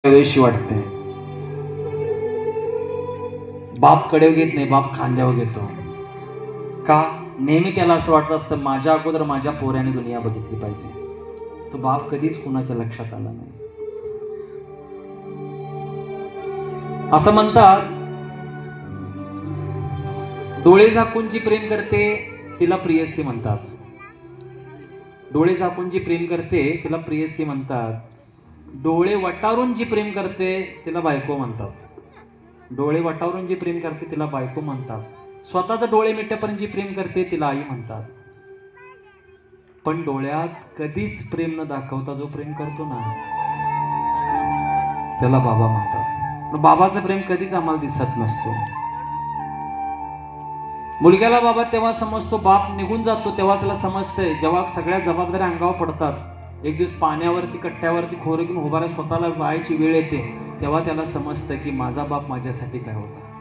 वेळेशी वाटते. बाप कडे घेत नाही, बाप खांद्यावर घेतो. का? नेहमी त्याला असं वाटत असतं माझ्या अगोदर माझ्या पोऱ्याने दुनिया बघितली पाहिजे. तो बाप कधीच कुणाच्या लक्षात आला नाही. असं म्हणतात, डोळे झाकून जी प्रेम करते तिला प्रियसी म्हणतात. डोळे झाकून जी प्रेम करते तिला प्रियसी म्हणतात. डोळे वटारून जी प्रेम करते तिला बायको म्हणतात. डोळे वटारून जी प्रेम करते तिला बायको म्हणतात. स्वतःचे डोळे मिटेपर्यंत जी प्रेम करते तिला आई म्हणतात. पण डोळ्यात कधीच प्रेम न दाखवता जो प्रेम करतो ना त्याला बाबा म्हणतात. पण बाबाचं प्रेम कधीच आम्हाला दिसत नसतो. मुलग्याला बाबा तेव्हा समजतो, बाप निघून जातो तेव्हा त्याला समजतंय, जेव्हा सगळ्या जबाबदाऱ्या अंगावर पडतात. एक दिवस पाण्यावरती कट्ट्यावरती खोरं घेऊन उभारा स्वतःला व्हायची वेळ येते, तेव्हा त्याला समजतं की माझा बाप माझ्यासाठी काय होता.